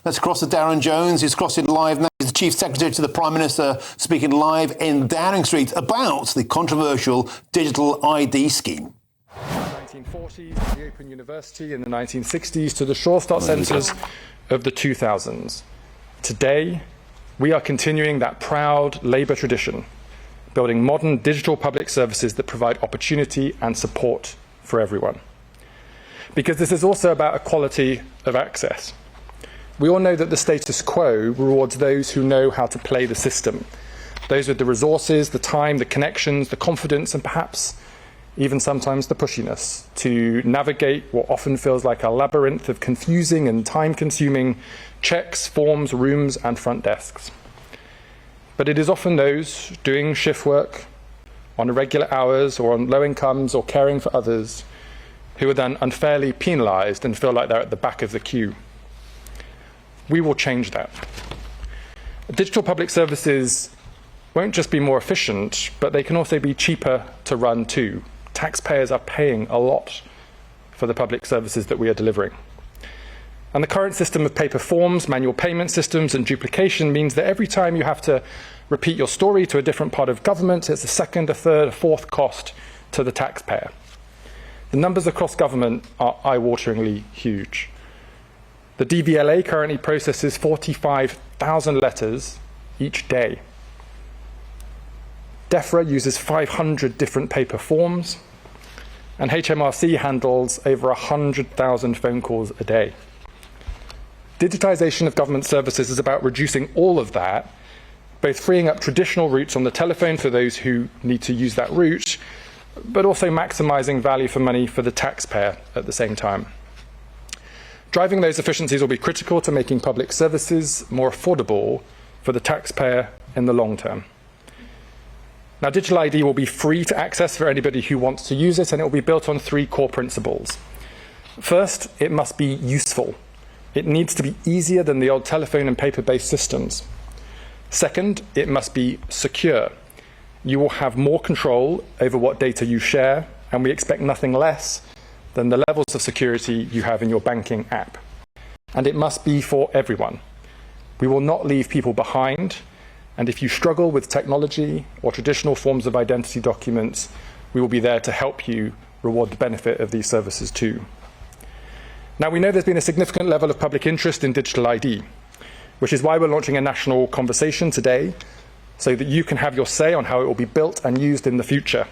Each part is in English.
Let's cross to Darren Jones, who's crossing live now. He's the Chief Secretary to the Prime Minister, speaking live in Downing Street about the controversial digital ID scheme. 1940s, the Open University in the 1960s to the Sure Start centres of the 2000s. Today, we are continuing that proud Labour tradition, building modern digital public services that provide opportunity and support for everyone. Because this is also about equality of access. We all know that the status quo rewards those who know how to play the system, those with the resources, the time, the connections, the confidence, and perhaps even sometimes the pushiness to navigate what often feels like a labyrinth of confusing and time-consuming checks, forms, rooms, and front desks. But it is often those doing shift work on irregular hours or on low incomes or caring for others who are then unfairly penalised and feel like they're at the back of the queue. We will change that. Digital public services won't just be more efficient, but they can also be cheaper to run too. Taxpayers are paying a lot for the public services that we are delivering. And the current system of paper forms, manual payment systems, and duplication means that every time you have to repeat your story to a different part of government, it's a second, a third, a fourth cost to the taxpayer. The numbers across government are eye-wateringly huge. The DVLA currently processes 45,000 letters each day. DEFRA uses 500 different paper forms, and HMRC handles over 100,000 phone calls a day. Digitisation of government services is about reducing all of that, both freeing up traditional routes on the telephone for those who need to use that route, but also maximising value for money for the taxpayer at the same time. Driving those efficiencies will be critical to making public services more affordable for the taxpayer in the long term. Now, digital ID will be free to access for anybody who wants to use it, and it will be built on three core principles. First, it must be useful. It needs to be easier than the old telephone and paper-based systems. Second, it must be secure. You will have more control over what data you share, and we expect nothing less than the levels of security you have in your banking app. And it must be for everyone. We will not leave people behind, and if you struggle with technology or traditional forms of identity documents, we will be there to help you reward the benefit of these services too. Now, we know there's been a significant level of public interest in digital ID, which is why we're launching a national conversation today, so that you can have your say on how it will be built and used in the future.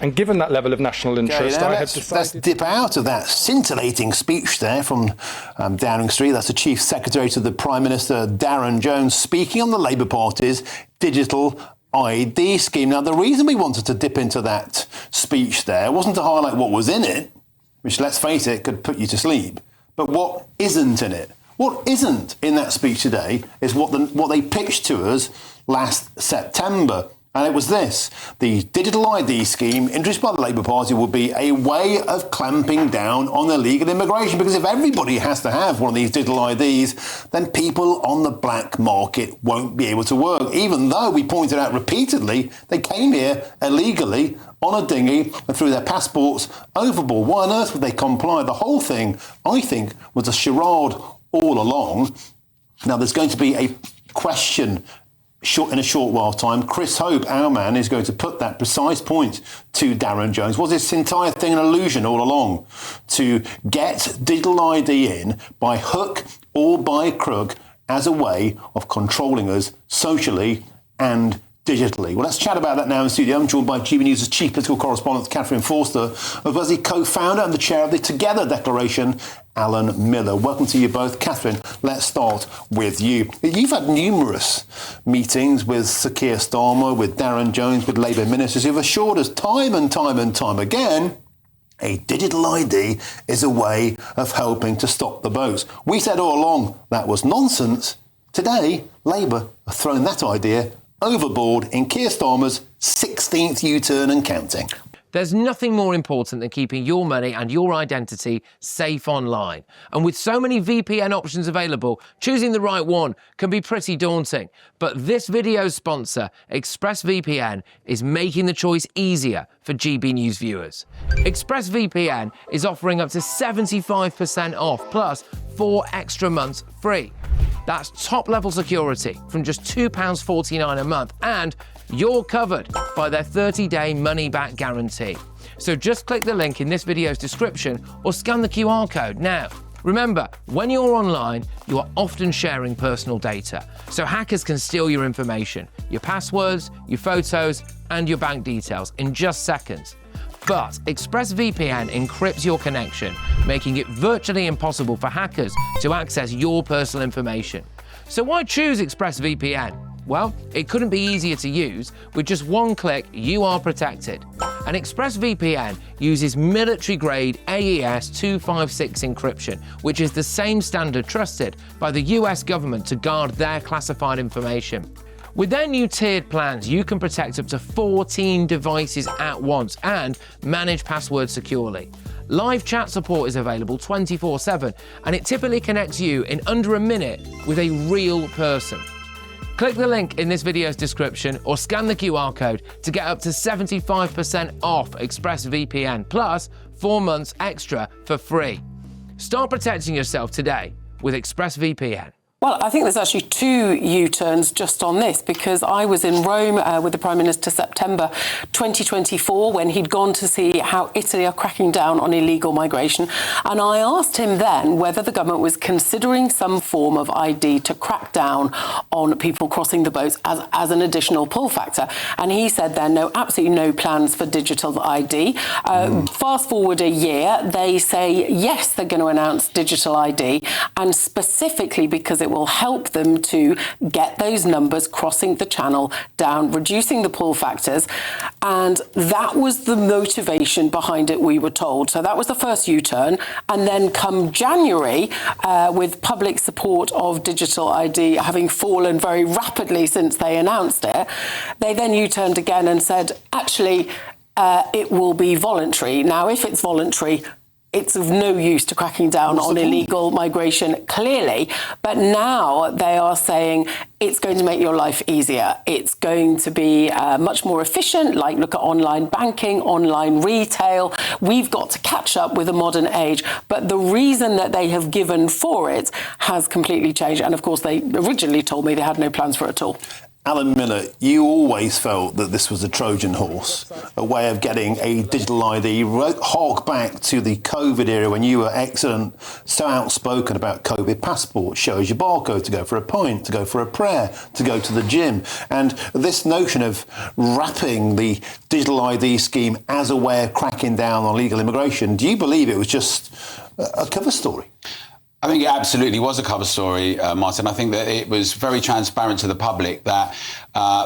And given that level of national interest, I have decided... Let's dip out of that scintillating speech there from Downing Street. That's the Chief Secretary to the Prime Minister, Darren Jones, speaking on the Labour Party's digital ID scheme. Now, the reason we wanted to dip into that speech there wasn't to highlight what was in it, which, let's face it, could put you to sleep, but what isn't in it. What isn't in that speech today is what they pitched to us last September. And it was this: the digital ID scheme introduced by the Labour Party will be a way of clamping down on illegal immigration, because if everybody has to have one of these digital IDs, then people on the black market won't be able to work, even though we pointed out repeatedly they came here illegally on a dinghy and threw their passports overboard. Why on earth would they comply? The whole thing, I think, was a charade all along. Now, there's going to be a question in a short while time. Chris Hope, our man, is going to put that precise point to Darren Jones. Was this entire thing an illusion all along to get digital ID in by hook or by crook as a way of controlling us socially and digitally? Well, let's chat about that now in the studio. I'm joined by GB News' chief political correspondent, Catherine Forster, as well as the co-founder and the chair of the Together Declaration, Alan Miller. Welcome to you both. Catherine, let's start with you. You've had numerous meetings with Sir Keir Starmer, with Darren Jones, with Labour ministers who've assured us time and time again a digital ID is a way of helping to stop the boats. We said all along that was nonsense. Today, Labour have thrown that idea overboard in Keir Starmer's 16th U-turn and counting. There's nothing more important than keeping your money and your identity safe online. And with so many VPN options available, choosing the right one can be pretty daunting. But this video's sponsor, ExpressVPN, is making the choice easier for GB News viewers. ExpressVPN is offering up to 75% off, plus 4 extra months free. That's top-level security from just £2.49 a month, and you're covered by their 30-day money-back guarantee. So just click the link in this video's description or scan the QR code now. Remember, when you're online, you are often sharing personal data, so hackers can steal your information, your passwords, your photos, and your bank details in just seconds. But ExpressVPN encrypts your connection, making it virtually impossible for hackers to access your personal information. So why choose ExpressVPN? Well, it couldn't be easier to use. With just one click, you are protected. And ExpressVPN uses military-grade AES 256 encryption, which is the same standard trusted by the US government to guard their classified information. With their new tiered plans, you can protect up to 14 devices at once and manage passwords securely. Live chat support is available 24/7, and it typically connects you in under a minute with a real person. Click the link in this video's description or scan the QR code to get up to 75% off ExpressVPN, plus 4 months extra for free. Start protecting yourself today with ExpressVPN. Well, I think there's actually 2 U-turns just on this, because I was in Rome with the Prime Minister September 2024 when he'd gone to see how Italy are cracking down on illegal migration. And I asked him then whether the government was considering some form of ID to crack down on people crossing the boats as an additional pull factor. And he said then, no, absolutely no plans for digital ID. Fast forward a year, they say, yes, they're going to announce digital ID, and specifically because it will help them to get those numbers crossing the channel down, reducing the pull factors. And that was the motivation behind it, we were told. So that was the first U-turn. And then come January, with public support of digital ID having fallen very rapidly since they announced it, they then U-turned again and said, actually, it will be voluntary. Now, if it's voluntary, it's of no use to cracking down on illegal migration, clearly. But now they are saying it's going to make your life easier. It's going to be much more efficient, like look at online banking, online retail. We've got to catch up with the modern age. But the reason that they have given for it has completely changed. And of course, they originally told me they had no plans for it at all. Alan Miller, you always felt that this was a Trojan horse, a way of getting a digital ID. Hark back to the COVID era when you were excellent, so outspoken about COVID passport, shows your barcode to go for a pint, to go for a prayer, to go to the gym. And this notion of wrapping the digital ID scheme as a way of cracking down on illegal immigration, do you believe it was just a cover story? I think it absolutely was a cover story, Martin. I think that it was very transparent to the public that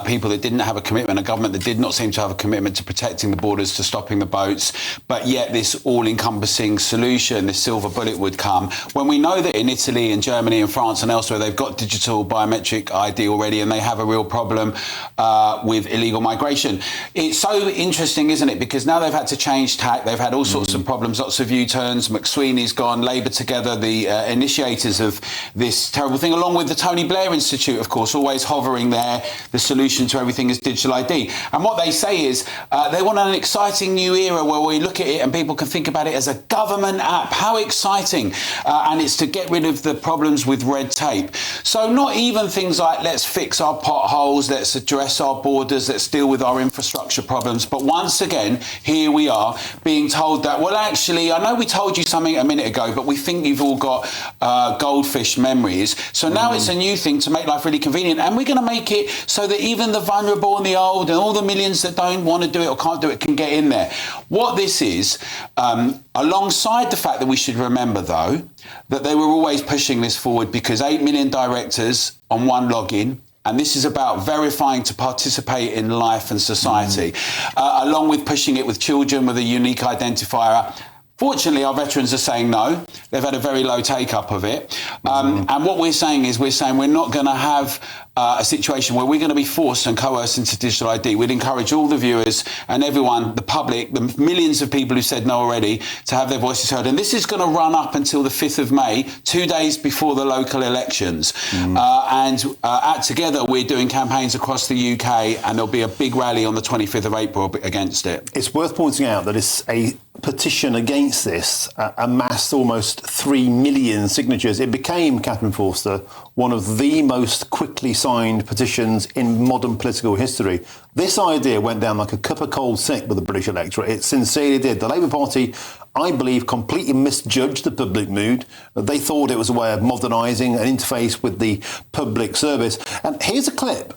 people that didn't have a commitment, a government that did not seem to have a commitment to protecting the borders, to stopping the boats, but yet this all-encompassing solution, this silver bullet would come. When we know that in Italy and Germany and France and elsewhere, they've got digital biometric ID already and they have a real problem with illegal migration. It's so interesting, isn't it? Because now they've had to change tack. They've had all sorts of problems, lots of U-turns. McSweeney's gone, Labour together, the initiators of this terrible thing, along with the Tony Blair Institute, of course, always hovering there. The solution to everything is digital ID. And what they say is they want an exciting new era where we look at it and people can think about it as a government app. How exciting. And it's to get rid of the problems with red tape. So not even things like let's fix our potholes, let's address our borders, let's deal with our infrastructure problems. But once again, here we are being told that, well, actually, I know we told you something a minute ago, but we think you've all got goldfish memories. So now it's a new thing to make life really convenient. And we're going to make it so that even the vulnerable and the old and all the millions that don't want to do it or can't do it can get in there. What this is, alongside the fact that we should remember, though, that they were always pushing this forward because 8 million directors on one login, and this is about verifying to participate in life and society, along with pushing it with children with a unique identifier. Fortunately, our veterans are saying no. They've had a very low take-up of it. And what we're saying is we're not going to have a situation where we're going to be forced and coerced into digital ID. We'd encourage all the viewers and everyone, the public, the millions of people who said no already, to have their voices heard. And this is going to run up until the 5th of May, 2 days before the local elections. At Together, we're doing campaigns across the UK, and there'll be a big rally on the 25th of April against it. It's worth pointing out that it's a petition against this amassed almost 3 million signatures. It became, Catherine Forster, one of the most quickly signed petitions in modern political history. This idea went down like a cup of cold sick with the British electorate. It sincerely did. The Labour Party, I believe, completely misjudged the public mood. They thought it was a way of modernising an interface with the public service. And here's a clip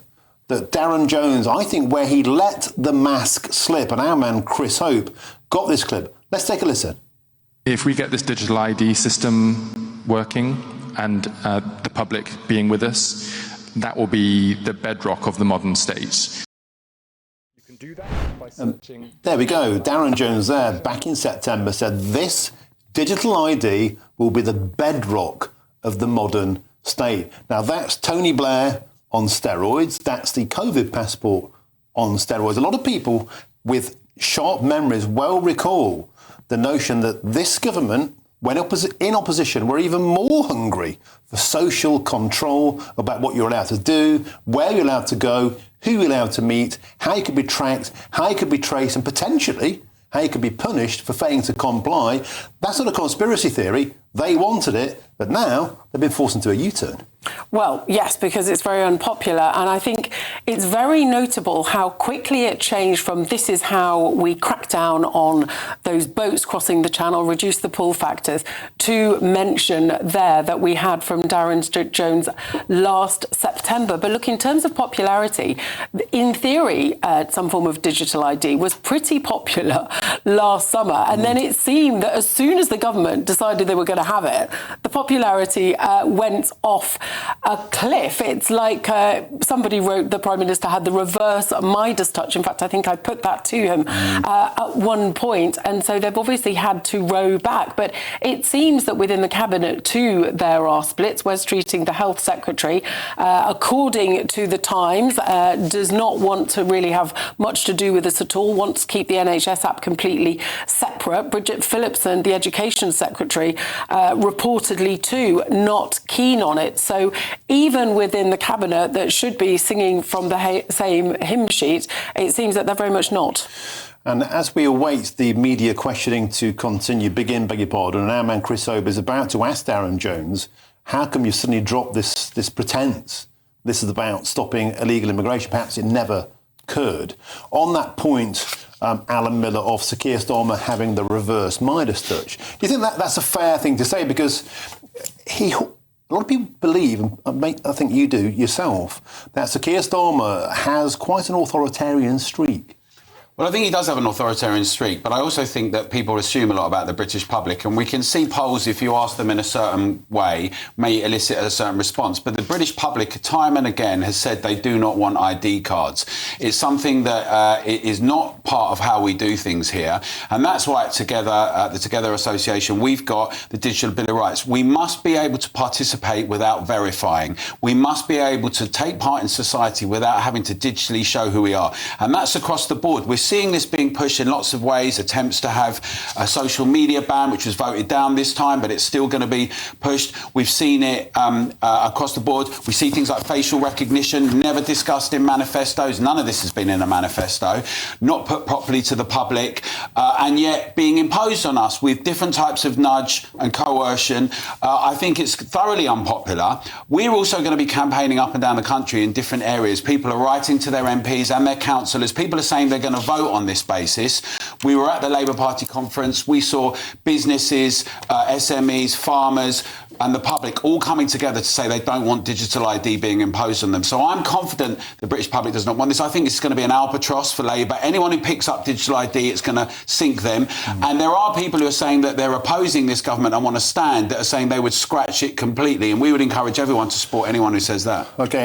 that Darren Jones, I think, where he let the mask slip, and our man Chris Hope got this clip. Let's take a listen. If we get this digital ID system working and the public being with us, that will be the bedrock of the modern state. You can do that by searching. There we go. Darren Jones there, back in September, said this digital ID will be the bedrock of the modern state. Now, that's Tony Blair on steroids. That's the COVID passport on steroids. A lot of people with sharp memories well recall the notion that this government, when in opposition, were even more hungry for social control about what you're allowed to do, where you're allowed to go, who you're allowed to meet, how you could be tracked, how you could be traced, and potentially how you could be punished for failing to comply. That's not a conspiracy theory. They wanted it, but now they've been forced into a U-turn. Well, yes, because it's very unpopular. And I think it's very notable how quickly it changed from this is how we crack down on those boats crossing the channel, reduce the pull factors, to mention there that we had from Darren Jones last September. But look, in terms of popularity, in theory, some form of digital ID was pretty popular last summer. And then it seemed that as soon as the government decided they were going to have it, the popularity went off a cliff. It's like somebody wrote the Prime Minister had the reverse Midas touch. In fact, I think I put that to him at one point. And so they've obviously had to row back. But it seems that within the Cabinet, too, there are splits. Wes Streeting, the Health Secretary, according to the Times, does not want to really have much to do with this at all, wants to keep the NHS app completely separate. Bridget Phillipson, the Education Secretary, reportedly, too, not keen on it. So even within the Cabinet that should be singing from the same hymn sheet, it seems that they're very much not. And as we await the media questioning to continue, beg your pardon, and our man Chris Hope is about to ask Darren Jones, how come you suddenly dropped this pretense? This is about stopping illegal immigration. Perhaps it never occurred. On that point, Alan Miller of Sir Keir Starmer having the reverse Midas touch. Do you think that's a fair thing to say? Because a lot of people believe, and I think you do yourself, that Sir Keir Starmer has quite an authoritarian streak. Well, I think he does have an authoritarian streak, but I also think that people assume a lot about the British public, and we can see polls, if you ask them in a certain way, may elicit a certain response. But the British public, time and again, has said they do not want ID cards. It's something that is not part of how we do things here, and that's why the Together Association, we've got the Digital Bill of Rights. We must be able to participate without verifying. We must be able to take part in society without having to digitally show who we are, and that's across the board. We're seeing this being pushed in lots of ways, attempts to have a social media ban, which was voted down this time, but it's still going to be pushed. We've seen it across the board. We see things like facial recognition, never discussed in manifestos. None of this has been in a manifesto, not put properly to the public, and yet being imposed on us with different types of nudge and coercion. I think it's thoroughly unpopular. We're also going to be campaigning up and down the country in different areas. People are writing to their MPs and their councillors. People are saying they're going to vote on this basis. We were at the Labour Party conference. We saw businesses, SMEs, farmers and the public all coming together to say they don't want digital ID being imposed on them. So I'm confident the British public does not want this. I think it's going to be an albatross for Labour. Anyone who picks up digital ID, it's going to sink them. And there are people who are saying that they're opposing this government and want to stand, that are saying they would scratch it completely. And we would encourage everyone to support anyone who says that. OK.